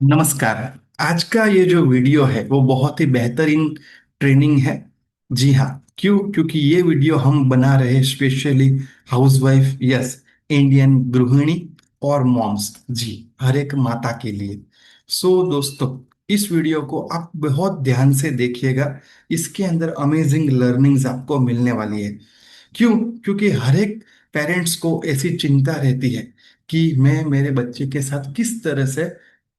नमस्कार। आज का ये जो वीडियो है वो बहुत ही बेहतरीन ट्रेनिंग है। जी हाँ। क्यों? क्योंकि ये वीडियो हम बना रहे हैं स्पेशली हाउसवाइफ, यस, इंडियन गृहिणी और मॉम्स, जी, हर एक माता के लिए। दोस्तों, इस वीडियो को आप बहुत ध्यान से देखिएगा। इसके अंदर अमेजिंग लर्निंग्स आपको मिलने वाली है। क्यों? क्योंकि हर एक पेरेंट्स को ऐसी चिंता रहती है कि मैं मेरे बच्चे के साथ किस तरह से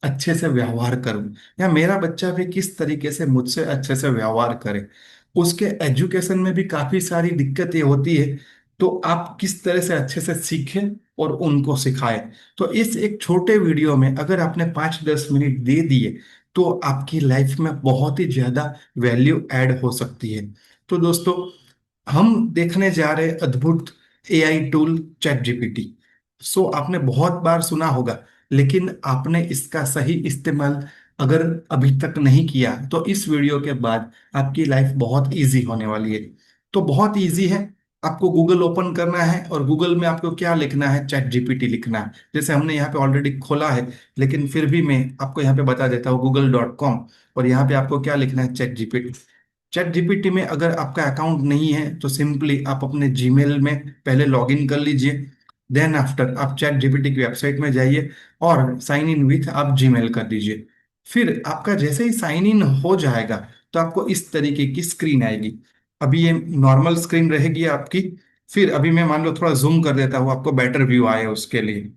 अच्छे से व्यवहार करूं, या मेरा बच्चा भी किस तरीके से मुझसे अच्छे से व्यवहार करे। उसके एजुकेशन में भी काफी सारी दिक्कतें होती है। तो आप किस तरह से अच्छे से सीखें और उनको सिखाएं। तो इस एक छोटे वीडियो में अगर आपने 5-10 मिनट दे दिए तो आपकी लाइफ में बहुत ही ज्यादा वैल्यू ऐड हो सकती है। तो दोस्तों, हम देखने जा रहे अद्भुत एआई टूल चैट जीपीटी। आपने बहुत बार सुना होगा, लेकिन आपने इसका सही इस्तेमाल अगर अभी तक नहीं किया तो इस वीडियो के बाद आपकी लाइफ बहुत इजी होने वाली है। तो बहुत इजी है। आपको गूगल ओपन करना है और गूगल में आपको क्या लिखना है? चैट जीपीटी लिखना है। जैसे हमने यहाँ पे ऑलरेडी खोला है, लेकिन फिर भी मैं आपको यहाँ पे बता देता हूँ google.com। और यहाँ पे आपको क्या लिखना है? Chat GPT. चैट जीपीटी में अगर आपका अकाउंट नहीं है तो सिंपली आप अपने जीमेल में पहले लॉगिन कर लीजिए। देन आफ्टर आप चैट जीपीटी की वेबसाइट में जाइए और साइन इन विथ आप जीमेल कर दीजिए। फिर आपका जैसे ही साइन इन हो जाएगा तो आपको इस तरीके की स्क्रीन आएगी। अभी ये नॉर्मल स्क्रीन रहेगी आपकी। फिर अभी मैं मान लो थोड़ा जूम कर देता हूँ, आपको बेटर व्यू आए उसके लिए।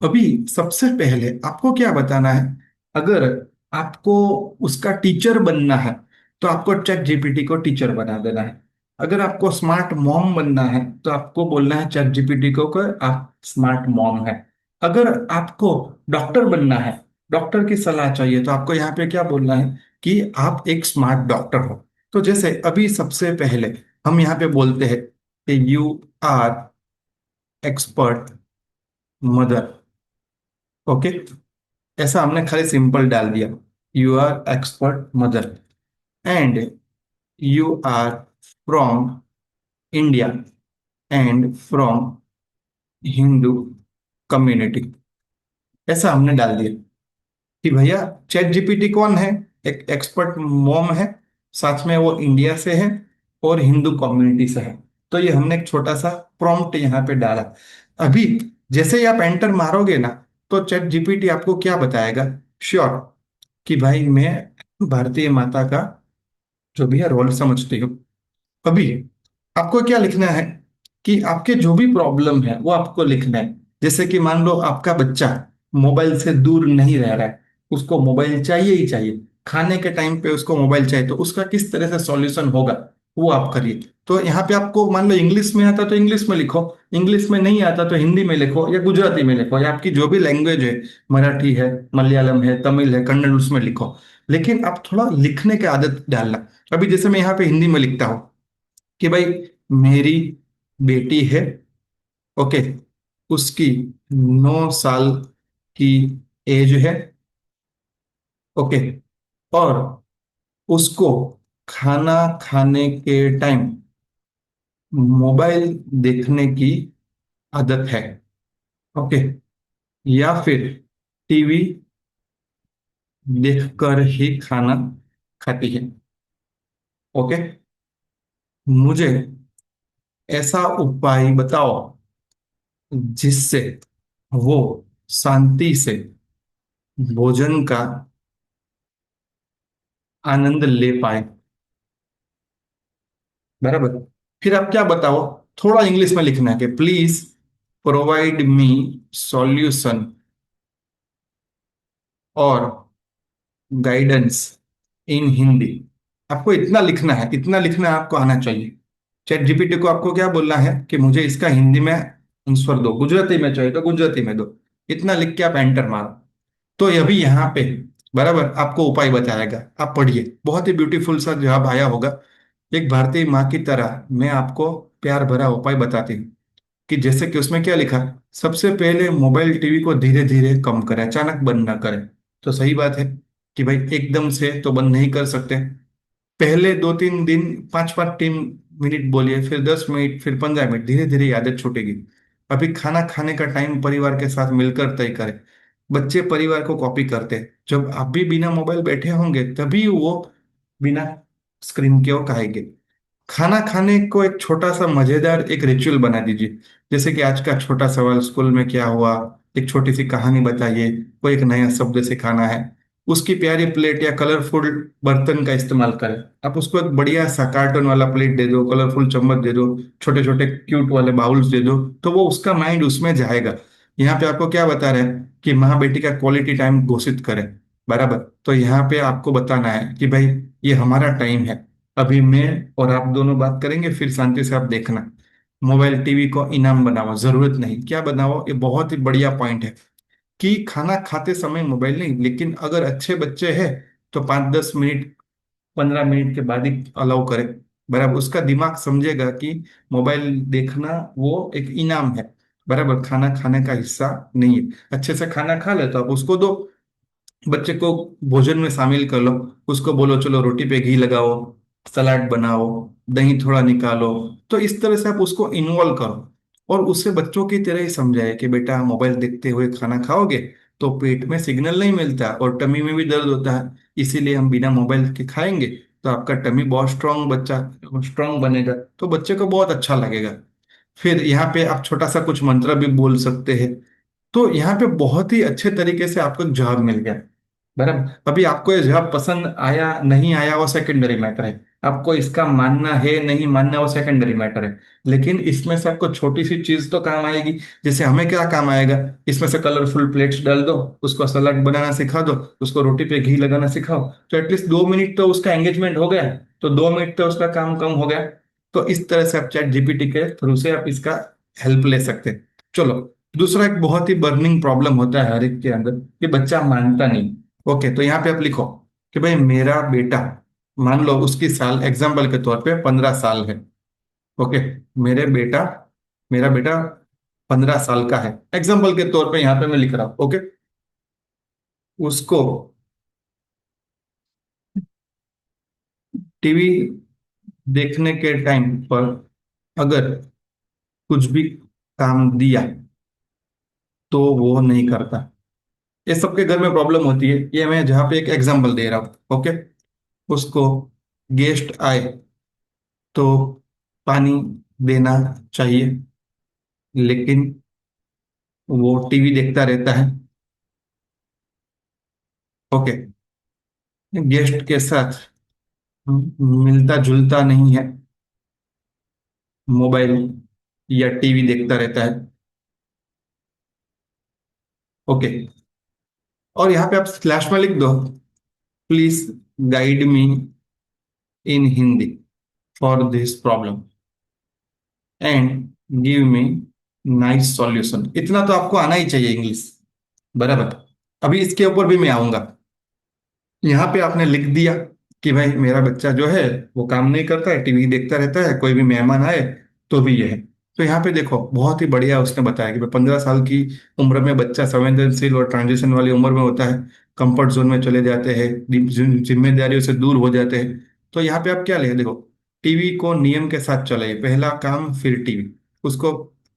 अभी सबसे पहले आपको क्या बताना है? अगर आपको उसका टीचर बनना है तो आपको चैट जीपीटी को टीचर बना देना है। अगर आपको स्मार्ट मॉम बनना है तो आपको बोलना है चैट जीपीटी को कि आप स्मार्ट मॉम है। अगर आपको डॉक्टर बनना है, डॉक्टर की सलाह चाहिए, तो आपको यहाँ पे क्या बोलना है कि आप एक स्मार्ट डॉक्टर हो। तो जैसे अभी सबसे पहले हम यहाँ पे बोलते हैं कि you are expert mother. Okay, ऐसा हमने खाली सिंपल डाल दिया। You are expert mother and you are from India and from Hindu community. ऐसा हमने डाल दिया कि भैया चैट जीपीटी कौन है? एक एक्सपर्ट मॉम है, साथ में वो इंडिया से है और हिंदू कम्युनिटी से है। तो ये हमने एक छोटा सा प्रॉम्प्ट यहाँ पे डाला। अभी जैसे ही आप एंटर मारोगे ना, तो चैट जीपीटी आपको क्या बताएगा? श्योर, कि भाई मैं भारतीय माता का जो भी है रोल समझती हूँ। अभी आपको क्या लिखना है कि आपके जो भी प्रॉब्लम है वो आपको लिखना है। जैसे कि मान लो आपका बच्चा मोबाइल से दूर नहीं रह रहा है, उसको मोबाइल चाहिए ही चाहिए, खाने के टाइम पे उसको मोबाइल चाहिए, तो उसका किस तरह से सॉल्यूशन होगा वो आप करिए। तो यहाँ पे आपको मान लो इंग्लिश में आता तो इंग्लिश में लिखो, इंग्लिश में नहीं आता तो हिंदी में लिखो या गुजराती में लिखो, या आपकी जो भी लैंग्वेज है, मराठी है, मलयालम है, तमिल है, कन्नड़, उसमें लिखो। लेकिन आप थोड़ा लिखने की आदत डालना। अभी जैसे मैं यहाँ पे हिंदी में लिखता हूँ कि भाई मेरी बेटी है, ओके, उसकी 9 साल की एज है, ओके, और उसको खाना खाने के टाइम मोबाइल देखने की आदत है, ओके, या फिर टीवी देखकर ही खाना खाती है, ओके, मुझे ऐसा उपाय बताओ जिससे वो शांति से भोजन का आनंद ले पाए। बराबर। फिर आप क्या बताओ? थोड़ा इंग्लिश में लिखना है कि प्लीज प्रोवाइड मी सॉल्यूशन और गाइडेंस इन हिंदी। आपको इतना लिखना है, इतना लिखना आपको आना चाहिए। चैट जीपीटी को आपको क्या बोलना है कि मुझे इसका हिंदी में आंसर दो, गुजराती में चाहिए तो गुजराती में दो। इतना लिख के आप एंटर मारो। तो ये भी यहाँ पे बराबर आपको उपाय बताएगा। आप पढ़िए, बहुत ही ब्यूटीफुल सा जवाब आया होगा। एक भारतीय माँ की तरह मैं आपको प्यार भरा उपाय बताती हूँ कि जैसे कि उसमें क्या लिखा, सबसे पहले मोबाइल टीवी को धीरे धीरे कम करें, अचानक बंद ना करें। तो सही बात है कि भाई एकदम से तो बंद नहीं कर सकते। पहले 2-3 दिन 5-5 मिनट बोलिए, फिर 10 मिनट, फिर 15 मिनट, धीरे धीरे आदत छूटेगी। अभी खाना खाने का टाइम परिवार के साथ मिलकर तय करें। बच्चे परिवार को कॉपी करते हैं। जब आप भी बिना मोबाइल बैठे होंगे तभी वो बिना स्क्रीन के वो खाएंगे। खाना खाने को एक छोटा सा मजेदार एक रिचुअल बना दीजिए। जैसे कि आज का छोटा सवाल, स्कूल में क्या हुआ, एक छोटी सी कहानी बताइए, कोई एक नया शब्द सिखाना है, उसकी प्यारी प्लेट या कलरफुल बर्तन का इस्तेमाल करें। आप उसको एक बढ़िया सा कार्टून वाला प्लेट दे दो, कलरफुल चम्मच दे दो, छोटे छोटे क्यूट वाले बाउल्स दे दो, तो वो उसका माइंड उसमें जाएगा। यहाँ पे आपको क्या बता रहे हैं कि माँ बेटी का क्वालिटी टाइम घोषित करें। बराबर। तो यहाँ पे आपको बताना है कि भाई ये हमारा टाइम है, अभी मैं और आप दोनों बात करेंगे, फिर शांति से आप देखना। मोबाइल टीवी को इनाम बनाओ, जरूरत नहीं, क्या बनाओ, ये बहुत ही बढ़िया पॉइंट है कि खाना खाते समय मोबाइल नहीं, लेकिन अगर अच्छे बच्चे हैं तो 5-10 मिनट, 15 मिनट के बाद ही अलाउ करें। बराबर, उसका दिमाग समझेगा कि मोबाइल देखना वो एक इनाम है, बराबर, खाना खाने का हिस्सा नहीं है। अच्छे से खाना खा ले तो आप उसको दो, बच्चे को भोजन में शामिल कर लो। उसको बोलो चलो रोटी पे घी लगाओ, सलाद बनाओ, दही थोड़ा निकालो। तो इस तरह से आप उसको इन्वॉल्व करो और उससे बच्चों की तरह ही समझाए कि बेटा मोबाइल देखते हुए खाना खाओगे तो पेट में सिग्नल नहीं मिलता और टमी में भी दर्द होता है, इसीलिए हम बिना मोबाइल के खाएंगे तो आपका टमी बहुत स्ट्रांग, बच्चा स्ट्रांग बनेगा, तो बच्चे को बहुत अच्छा लगेगा। फिर यहाँ पे आप छोटा सा कुछ मंत्र भी बोल सकते हैं। तो यहाँ पे बहुत ही अच्छे तरीके से आपको जवाब मिल गया। बराबर, अभी आपको ये जवाब पसंद आया नहीं आया वो सेकेंडरी मैटर है, आपको इसका मानना है नहीं मानना वो सेकेंडरी मैटर है, लेकिन इसमें से आपको छोटी सी चीज तो काम आएगी। जैसे हमें क्या काम आएगा, इसमें से कलरफुल प्लेट्स डाल दो, उसको सलाद बनाना सिखा दो, उसको रोटी पे घी लगाना सिखाओ, तो एटलीस्ट 2 मिनट तो उसका एंगेजमेंट हो गया, तो 2 मिनट तो उसका काम कम हो गया। तो इस तरह से आप चैट जीपीटी के थ्रू से आप इसका हेल्प ले सकते हैं। चलो, दूसरा एक बहुत ही बर्निंग प्रॉब्लम होता है हर एक के अंदर कि बच्चा मानता नहीं। ओके, तो यहाँ पे आप लिखो कि भाई मेरा बेटा, मान लो उसकी साल एग्जाम्पल के तौर पे 15 साल है। ओके, मेरे बेटा मेरा बेटा 15 साल का है, एग्जाम्पल के तौर पे यहाँ पे मैं लिख रहा हूँ। ओके, उसको टीवी देखने के टाइम पर अगर कुछ भी काम दिया तो वो नहीं करता। ये सबके घर में प्रॉब्लम होती है, ये मैं जहाँ पे एक एग्जाम्पल दे रहा हूँ। ओके, उसको गेस्ट आए तो पानी देना चाहिए, लेकिन वो टीवी देखता रहता है। ओके, गेस्ट के साथ मिलता जुलता नहीं है, मोबाइल या टीवी देखता रहता है। ओके, और यहाँ पे आप स्लैश में लिख दो, please guide me in Hindi for this problem and give me nice solution. इतना तो आपको आना ही चाहिए इंग्लिश। बराबर, अभी इसके ऊपर भी मैं आऊंगा। यहाँ पे आपने लिख दिया कि भाई मेरा बच्चा जो है वो काम नहीं करता है, टीवी देखता रहता है, कोई भी मेहमान आए तो भी ये है। तो यहाँ पे देखो बहुत ही बढ़िया उसने बताया कि भाई 15 साल की उम्र में बच्चा संवेदनशील और ट्रांजिशन वाली उम्र में होता है, कंफर्ट जोन में चले जाते हैं, जिम्मेदारियों से दूर हो जाते हैं। तो यहाँ पे आप क्या लिखे, देखो, टीवी को नियम के साथ चलाइए, पहला काम फिर टीवी। उसको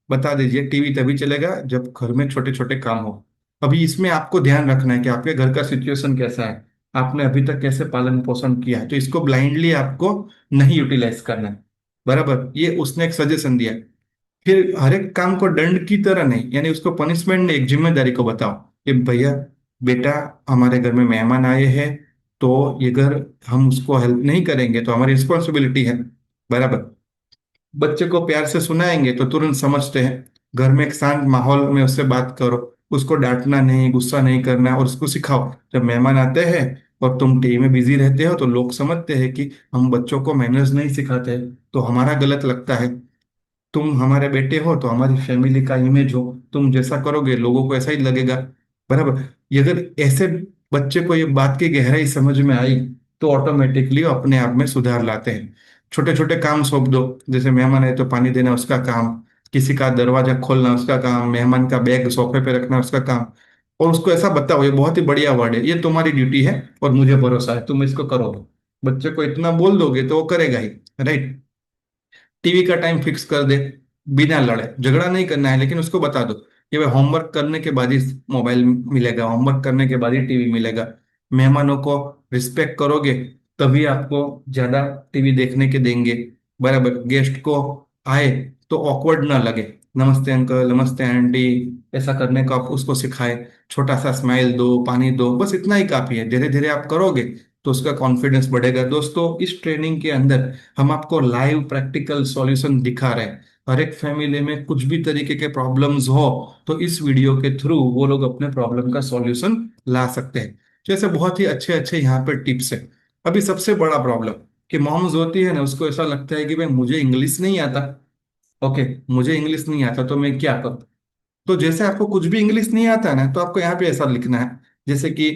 बता दीजिए टीवी तभी चलेगा जब घर में छोटे छोटे काम हो। अभी इसमें आपको ध्यान रखना है कि आपके घर का सिचुएशन कैसा है, आपने अभी तक कैसे पालन पोषण किया है, तो इसको ब्लाइंडली आपको नहीं यूटिलाइज करना है। बराबर, ये उसने एक सजेशन दिया है। फिर हर एक काम को दंड की तरह नहीं, यानी उसको पनिशमेंट नहीं, एक जिम्मेदारी को बताओ कि भैया बेटा हमारे घर में मेहमान आए हैं, तो ये घर हम उसको हेल्प नहीं करेंगे तो हमारी रिस्पॉन्सिबिलिटी है। बराबर, बच्चे को प्यार से सुनाएंगे तो तुरंत समझते हैं। घर में एक शांत माहौल में उससे बात करो, उसको डांटना नहीं, गुस्सा नहीं करना, और उसको सिखाओ जब मेहमान आते हैं और तुम टीवी में बिजी रहते हो तो लोग समझते हैं कि हम बच्चों को मैनर्स नहीं सिखाते, तो हमारा गलत लगता है। तुम हमारे बेटे हो तो हमारी फैमिली का इमेज हो, तुम जैसा करोगे लोगों को ऐसा ही लगेगा। बराबर, ये अगर ऐसे बच्चे को ये बात की गहराई समझ में आई तो ऑटोमेटिकली अपने आप में सुधार लाते हैं। छोटे छोटे काम सौंप दो, जैसे मेहमान आए तो पानी देना उसका काम, किसी का दरवाजा खोलना उसका काम, मेहमान का बैग सोफे पे रखना उसका काम। और उसको ऐसा बताओ, ये बहुत ही बढ़िया वर्ड है, ये तुम्हारी ड्यूटी है और मुझे भरोसा है तुम इसको करोगे। बच्चे को इतना बोल दोगे तो वो करेगा ही। राइट, टीवी का टाइम फिक्स कर दे, बिना लड़े, झगड़ा नहीं करना है लेकिन उसको बता दो कि भाई होमवर्क करने के बाद ही मोबाइल मिलेगा, होमवर्क करने के बाद ही टीवी मिलेगा। मेहमानों को रिस्पेक्ट करोगे तभी आपको ज्यादा टीवी देखने के देंगे। बराबर, गेस्ट को आए तो ऑकवर्ड ना लगे, नमस्ते अंकल, नमस्ते आंटी, ऐसा करने को आप उसको सिखाए। छोटा सा स्माइल दो, पानी दो, बस इतना ही काफी है। धीरे धीरे आप करोगे तो उसका कॉन्फिडेंस बढ़ेगा। दोस्तों, इस ट्रेनिंग के अंदर हम आपको लाइव प्रैक्टिकल सॉल्यूशन दिखा रहे हैं। हर एक फैमिली में कुछ भी तरीके के प्रॉब्लम्स हो तो इस वीडियो के थ्रू वो लोग अपने प्रॉब्लम का सॉल्यूशन ला सकते हैं। जैसे बहुत ही अच्छे अच्छे यहाँ पे टिप्स है। अभी सबसे बड़ा प्रॉब्लम कि मॉम्स होती है ना, उसको ऐसा लगता है कि भाई मुझे इंग्लिश नहीं आता। ओके, मुझे इंग्लिश नहीं आता तो मैं क्या करूं। तो जैसे आपको कुछ भी इंग्लिश नहीं आता है ना, तो आपको यहाँ पे ऐसा लिखना है, जैसे कि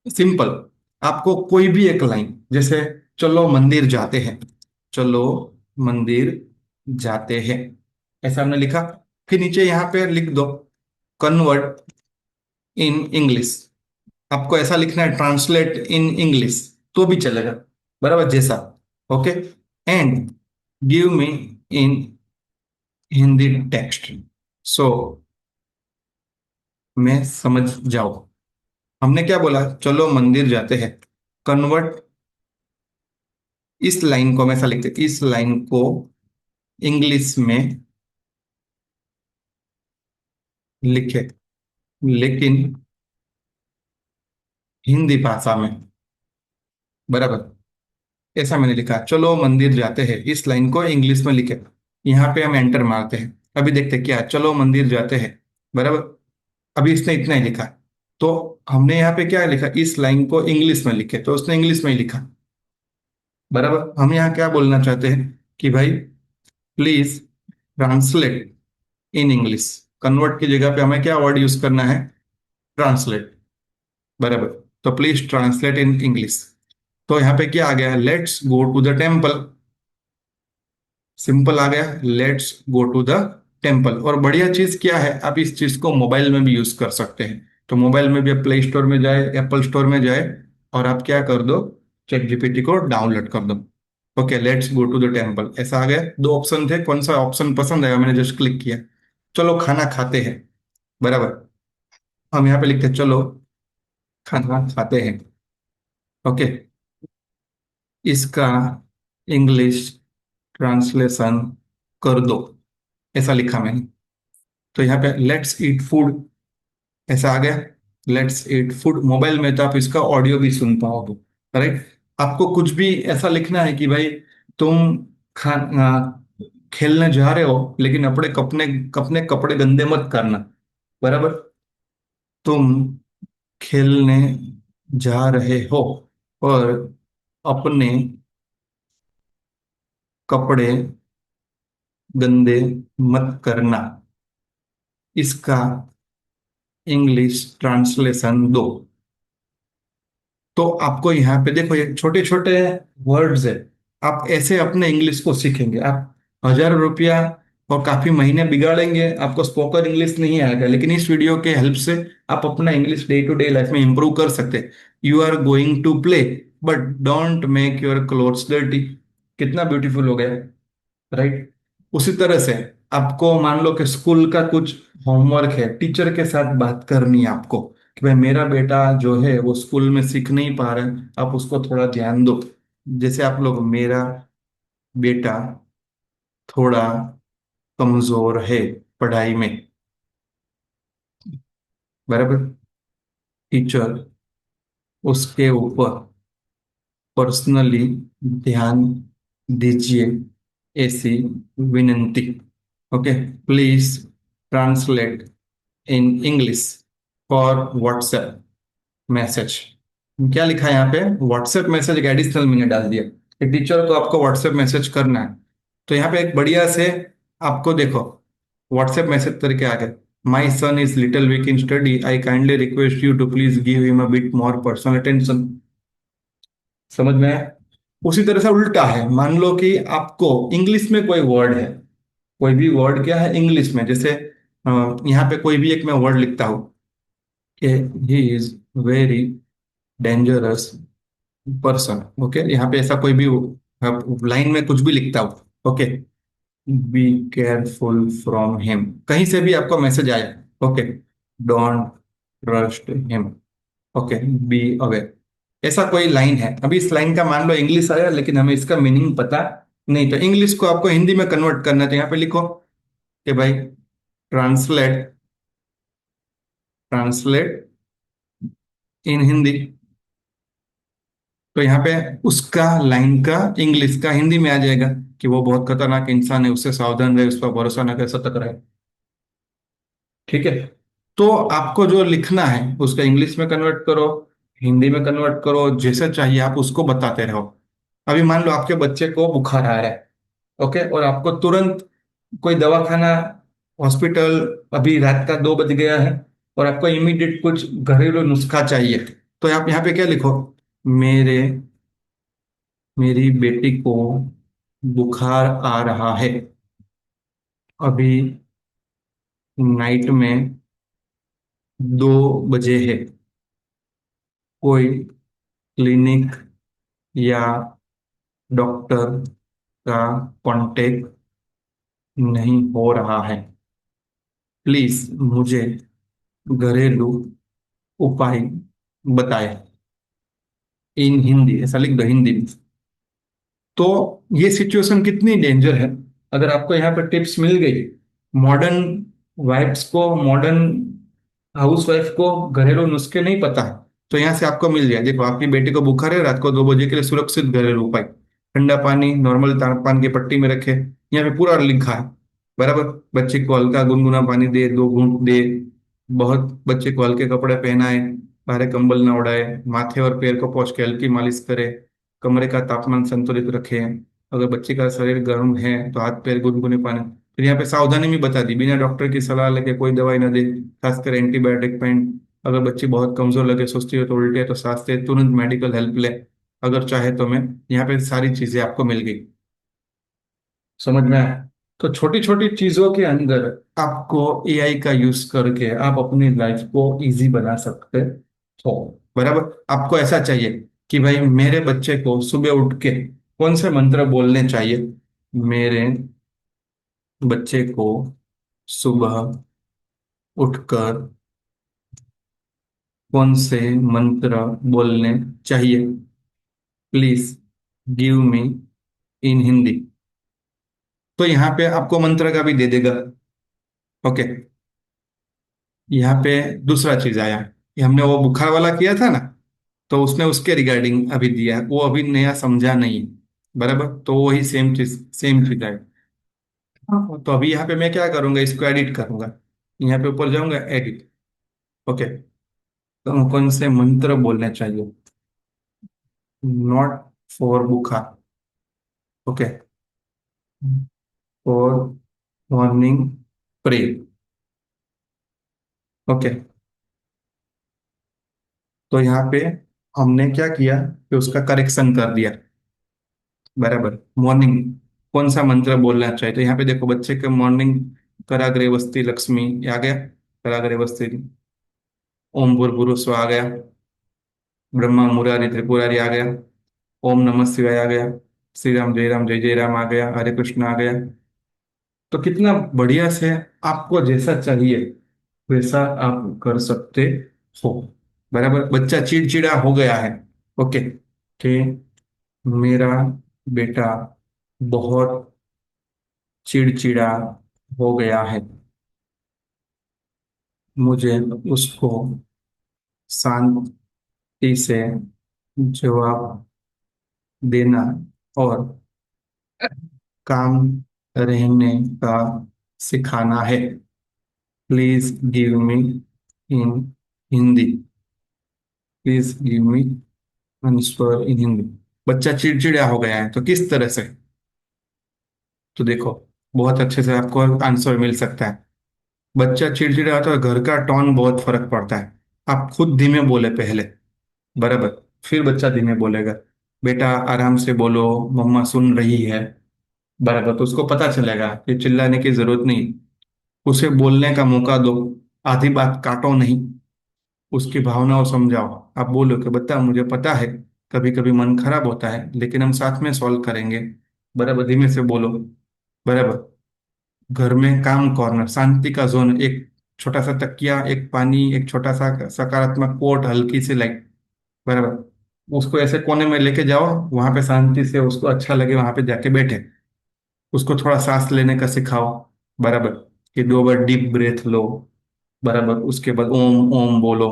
सिंपल, आपको कोई भी एक लाइन, जैसे चलो मंदिर जाते हैं, चलो मंदिर जाते हैं, ऐसा हमने लिखा। फिर नीचे यहाँ पे लिख दो कन्वर्ट इन इंग्लिश। आपको ऐसा लिखना है ट्रांसलेट इन इंग्लिश, तो भी चलेगा, बराबर जैसा। Okay, and give me in Hindi text, so मैं समझ जाओ। हमने क्या बोला, चलो मंदिर जाते हैं, कन्वर्ट इस लाइन को, हम ऐसा लिखते हैं, इस लाइन को इंग्लिश में लिखे, लेकिन हिंदी भाषा में। बराबर, ऐसा मैंने लिखा, चलो मंदिर जाते हैं, इस लाइन को इंग्लिश में लिखे। यहाँ पे हम एंटर मारते हैं। अभी देखते हैं क्या, चलो मंदिर जाते हैं। बराबर, अभी इसने इतना ही लिखा। तो हमने यहाँ पे क्या लिखा, इस लाइन को इंग्लिश में लिखे, तो उसने इंग्लिश में ही लिखा। बराबर, हम यहाँ क्या बोलना चाहते हैं कि भाई please translate in English. Convert की जगह पे हमें क्या वर्ड यूज करना है, ट्रांसलेट। बराबर, तो प्लीज ट्रांसलेट इन इंग्लिश। तो यहाँ पे क्या आ गया, let's go to the temple. Simple आ गया, let's go to the temple. और बढ़िया चीज क्या है, आप इस चीज को मोबाइल में भी यूज कर सकते हैं। तो मोबाइल में भी आप प्ले स्टोर में जाए, एप्पल स्टोर में जाए, और आप क्या कर दो, चैट जीपीटी को डाउनलोड कर दो। Okay, let's go to the temple, ऐसा आ गया। दो ऑप्शन थे, कौन सा ऑप्शन पसंद आया, मैंने जस्ट क्लिक किया। चलो खाना खाते हैं। बराबर, हम यहाँ पे लिखते हैं चलो खाना खाते हैं। ओके, इसका इंग्लिश ट्रांसलेशन कर दो, ऐसा लिखा मैंने। तो यहाँ पे लेट्स ईट फूड, ऐसा आ गया। लेट्स ईट फूड, मोबाइल में तो आप इसका ऑडियो भी सुन पाओगे। राइट, आपको कुछ भी ऐसा लिखना है कि भाई तुम खाना खेलने जा रहे हो, लेकिन अपने कपने अपने कपड़े गंदे मत करना। बराबर, तुम खेलने जा रहे हो और अपने कपड़े गंदे मत करना, इसका इंग्लिश ट्रांसलेशन दो। तो आपको यहाँ पे देखो, ये छोटे छोटे वर्ड्स है। आप ऐसे अपने इंग्लिश को सीखेंगे, आप 1,000 रुपया और काफी महीने बिगाड़ेंगे, आपको स्पोकन इंग्लिश नहीं आएगा, लेकिन इस वीडियो के हेल्प से आप अपना English day to day life में इंप्रूव कर सकते हैं। You are going to play but don't make your clothes dirty. कितना ब्यूटीफुल हो गया, राइट। उसी तरह से आपको मान लो कि स्कूल का कुछ होमवर्क है, टीचर के साथ बात करनी है आपको कि भाई मेरा बेटा जो है वो स्कूल में सीख नहीं पा रहा है, आप उसको थोड़ा ध्यान दो। जैसे आप लोग, मेरा बेटा थोड़ा कमजोर है पढ़ाई में। बराबर, टीचर उसके ऊपर पर्सनली ध्यान दीजिए, ऐसी विनंती। Okay, please translate in English for WhatsApp message. क्या लिखा है यहाँ पे, व्हाट्सएप मैसेज एक एडिशनल मैंने डाल दिया कि टीचर को आपको व्हाट्सएप मैसेज करना है। तो यहाँ पे एक बढ़िया से आपको देखो व्हाट्सएप मैसेज करके आ गया, my son is little weak in study, I kindly request you to please give him a bit more personal attention. समझ में आया? उसी तरह से उल्टा है, मान लो कि आपको इंग्लिश में कोई वर्ड है, कोई भी वर्ड क्या है इंग्लिश में, जैसे यहाँ पे कोई भी एक मैं वर्ड लिखता हूँ कि he is very dangerous person. Okay, यहाँ पे ऐसा कोई भी लाइन में कुछ भी लिखता हूँ। Okay, be careful from him, कहीं से भी आपको मैसेज आए, okay, don't trust him, okay, be aware, ऐसा कोई लाइन है। अभी इस लाइन का मान लो इंग्लिश आया, लेकिन हमें इसका मीनिंग पता नहीं, तो इंग्लिश को आपको हिंदी में कन्वर्ट करना है, तो यहाँ पे लिखो कि भाई ट्रांसलेट, ट्रांसलेट इन हिंदी। तो यहाँ पे उसका लाइन का इंग्लिश का हिंदी में आ जाएगा कि वो बहुत खतरनाक इंसान है, उससे सावधान रहे, उस पर भरोसा न कर, सतर्क रहे। ठीक है, तो आपको जो लिखना है उसका इंग्लिश में कन्वर्ट करो, हिंदी में कन्वर्ट करो, जैसा चाहिए आप उसको बताते रहो। अभी मान लो आपके बच्चे को बुखार आ रहा है, ओके, और आपको तुरंत कोई दवाखाना, हॉस्पिटल, अभी रात का 2 बज गया है, और आपको इमीडिएट कुछ घरेलू नुस्खा चाहिए, तो आप यहाँ पे क्या लिखो, मेरे मेरी बेटी को बुखार आ रहा है, अभी नाइट में 2 बजे है, कोई क्लिनिक या डॉक्टर का कांटेक्ट नहीं हो रहा है, प्लीज मुझे घरेलू उपाय बताएं, इन हिंदी, ऐसा लिख दो हिंदी में। तो ये सिचुएशन कितनी डेंजर है, अगर आपको यहाँ पर टिप्स मिल गई, मॉडर्न वाइफ्स को, मॉडर्न हाउस वाइफ को घरेलू नुस्खे नहीं पता है, तो यहाँ से आपको मिल जाए। देखो आपकी बेटी को बुखार है, रात को 2 बजे के लिए सुरक्षित घरेलू उपाय, ठंडा पानी नॉर्मल तापमान की पट्टी में रखे, यहाँ पे पूरा लिखा है, बराबर। बच्चे को हल्का गुनगुना पानी दे, 2 घूंट दे, बहुत बच्चे को हल्के कपड़े पहनाए, भारे कंबल न उड़ाए, माथे और पैर को पोंछ के हल्की मालिश करे, कमरे का तापमान संतुलित रखें, अगर बच्चे का शरीर गर्म है तो हाथ पैर गुनगुने पानी। फिर यहाँ पे सावधानी भी बता दी, बिना डॉक्टर की सलाह लेके कोई दवाई ना दे, खासकर एंटीबायोटिक पेन, अगर बच्ची बहुत कमजोर लगे, सुस्ती हो, तो उल्टी है तो सांस ले, तुरंत मेडिकल हेल्प ले, अगर चाहे तो। मैं यहाँ पे सारी चीजें आपको मिल गई, समझ में आया? तो छोटी छोटी चीजों के अंदर आपको एआई का यूज करके आप अपनी लाइफ को इजी बना सकते हो, बराबर। आपको ऐसा चाहिए कि भाई मेरे बच्चे को सुबह उठ के कौन से मंत्र बोलने चाहिए, मेरे बच्चे को सुबह उठकर कौन से मंत्र बोलने चाहिए, please give me in Hindi. तो यहाँ पे आपको मंत्र का भी दे देगा, ओके। यहाँ पे दूसरा चीज आया, ये हमने वो बुखार वाला किया था ना, तो उसने उसके रिगार्डिंग अभी दिया है, वो अभी नया समझा नहीं, बराबर, तो वही सेम चीज है। हाँ, तो अभी यहाँ पे मैं क्या करूंगा, इसको एडिट करूंगा, यहाँ पे ऊपर जाऊंगा, एडिट, ओके। तो कौन से मंत्र बोलने चाहिए, नॉट फॉर बुखार, okay, for morning pray, okay. तो यहाँ पे हमने क्या किया कि उसका करेक्शन कर दिया, बराबर। मॉर्निंग कौन सा मंत्र बोलना चाहिए, तो यहाँ पे देखो बच्चे के मॉर्निंग, कराग्रे वस्ती लक्ष्मी, ये आ गया, कराग्रे वस्ती, ओम भूर्भुवः स्वः आ गया, ब्रह्मा मुरारी त्रिपुरारी आ गया, ओम नमः शिवाय आ गया, श्री राम जय जय राम आ गया, हरे कृष्ण आ गया। तो कितना बढ़िया से आपको जैसा चाहिए वैसा आप कर सकते हो, बराबर। बच्चा चिड़चिड़ा हो गया है, ओके, कि मेरा बेटा बहुत चिड़चिड़ा हो गया है, मुझे उसको शांति से जवाब देना और काम रहने का सिखाना है, please give me in Hindi, please give me answer in Hindi. बच्चा चिड़चिड़ा हो गया है तो किस तरह से, तो देखो बहुत अच्छे से आपको आंसर मिल सकता है। बच्चा चिड़चिड़ा होता है, घर का टोन बहुत फर्क पड़ता है। आप खुद धीमे बोले पहले, बराबर, फिर बच्चा धीमे बोलेगा, बेटा आराम से बोलो, मम्मा सुन रही है, बराबर, तो उसको पता चलेगा कि चिल्लाने की जरूरत नहीं, उसे बोलने का मौका दो, आधी बात काटो नहीं, उसकी भावनाओं समझाओ। आप बोलो कि बता मुझे पता है कभी कभी मन खराब होता है, लेकिन हम साथ में सॉल्व करेंगे, बराबर, धीमे से बोलो, बराबर। घर में काम कॉर्नर, शांति का जोन, एक छोटा सा तकिया, एक पानी, एक छोटा सा सकारात्मक कोट, हल्की सी लाइट, बराबर। उसको ऐसे कोने में लेके जाओ, वहां पे शांति से उसको अच्छा लगे, वहां पे जाके बैठे। उसको थोड़ा सांस लेने का सिखाओ, बराबर, कि 2 बार डीप ब्रेथ लो, बराबर। उसके बाद ओम ओम बोलो।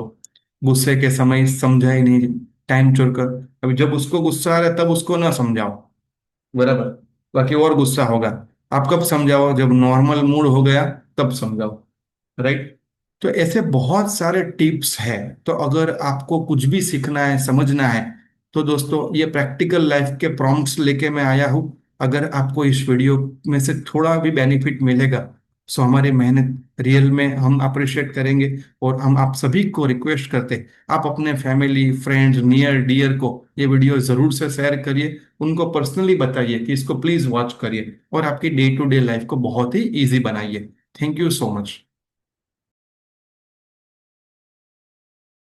गुस्से के समय समझा ही नहीं, टाइम चोर कर। अभी जब उसको गुस्सा आ रहा है तब उसको ना समझाओ, बराबर। बाकी और गुस्सा होगा, आप कब समझाओ, जब नॉर्मल मूड हो गया तब समझाओ, राइट। तो ऐसे बहुत सारे टिप्स हैं। तो अगर आपको कुछ भी सीखना है, समझना है, तो दोस्तों ये प्रैक्टिकल लाइफ के प्रॉम्प्ट्स लेके मैं आया हूँ। अगर आपको इस वीडियो में से थोड़ा भी बेनिफिट मिलेगा, सो हमारी मेहनत रियल में हम अप्रिशिएट करेंगे। और हम आप सभी को रिक्वेस्ट करते, आप अपने फैमिली, फ्रेंड्स, नियर डियर को ये वीडियो जरूर से शेयर करिए। उनको पर्सनली बताइए कि इसको प्लीज वॉच करिए और आपकी डे टू डे लाइफ को बहुत ही इजी बनाइए। Thank you so much.